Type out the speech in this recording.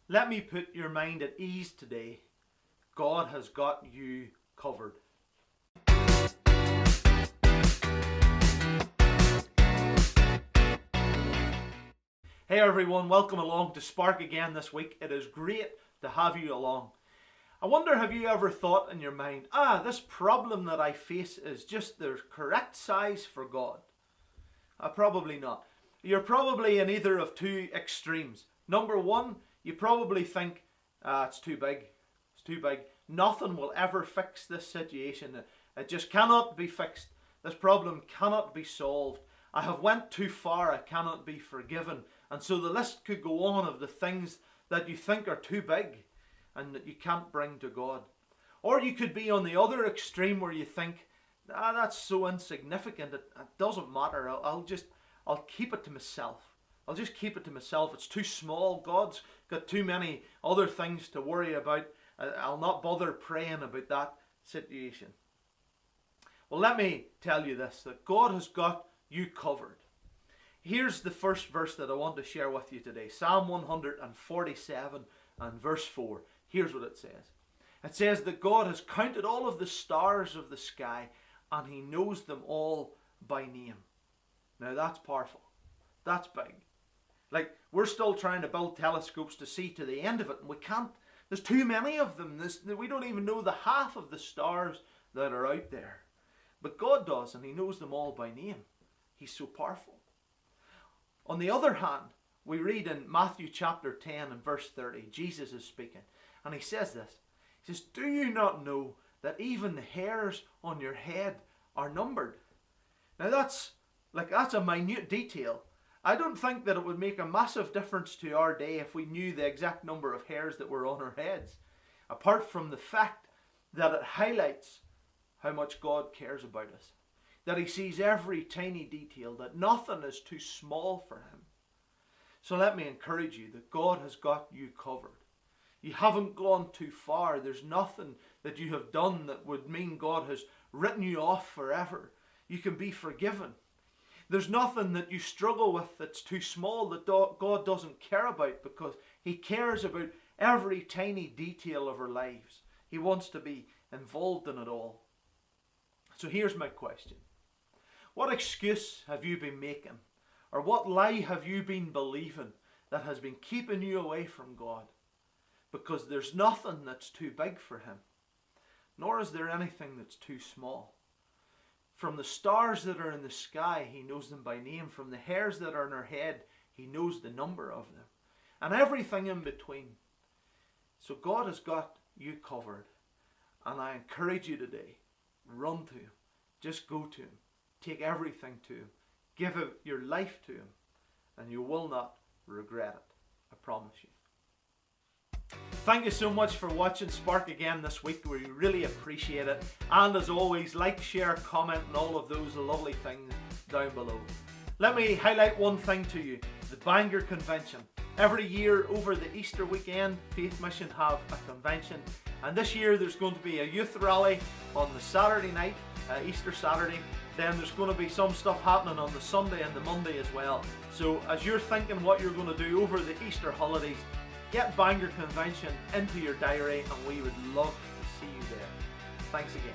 Let me put your mind at ease today. God has got you covered. Hey everyone, welcome along to Spark again this week. It is great to have you along. I wonder, have you ever thought in your mind, this problem that I face is just the correct size for God? Probably not. You're probably in either of two extremes. Number one, you probably think, it's too big. It's too big. Nothing will ever fix this situation. It just cannot be fixed. This problem cannot be solved. I have went too far. I cannot be forgiven. And so the list could go on of the things that you think are too big and that you can't bring to God. Or you could be on the other extreme where you think, that's so insignificant. It doesn't matter. I'll keep it to myself. I'll just keep it to myself. It's too small. God's got too many other things to worry about. I'll not bother praying about that situation. Well, let me tell you this, that God has got you covered. Here's the first verse that I want to share with you today. Psalm 147 and verse 4. Here's what it says. It says that God has counted all of the stars of the sky and He knows them all by name. Now that's powerful. That's big. Like, we're still trying to build telescopes to see to the end of it, and we can't. There's too many of them. We don't even know the half of the stars that are out there. But God does, and He knows them all by name. He's so powerful. On the other hand, we read in Matthew chapter 10 and verse 30, Jesus is speaking, and He says this. He says, do you not know that even the hairs on your head are numbered? Now that's a minute detail. I don't think that it would make a massive difference to our day if we knew the exact number of hairs that were on our heads, apart from the fact that it highlights how much God cares about us. That He sees every tiny detail, that nothing is too small for Him. So let me encourage you that God has got you covered. You haven't gone too far. There's nothing that you have done that would mean God has written you off forever. You can be forgiven. There's nothing that you struggle with that's too small that God doesn't care about, because He cares about every tiny detail of our lives. He wants to be involved in it all. So here's my question. What excuse have you been making? Or what lie have you been believing that has been keeping you away from God? Because there's nothing that's too big for Him. Nor is there anything that's too small. From the stars that are in the sky, He knows them by name. From the hairs that are on our head, He knows the number of them. And everything in between. So God has got you covered. And I encourage you today, run to Him. Just go to Him. Take everything to Him. Give your life to Him. And you will not regret it. I promise you. Thank you so much for watching Spark again this week. We really appreciate it. And as always, like, share, comment, and all of those lovely things down below. Let me highlight one thing to you. The Bangor Convention. Every year over the Easter weekend, Faith Mission have a convention. And this year there's going to be a youth rally on the Saturday night, Easter Saturday. Then there's going to be some stuff happening on the Sunday and the Monday as well. So as you're thinking what you're going to do over the Easter holidays, get Bangor Convention into your diary, and we would love to see you there. Thanks again.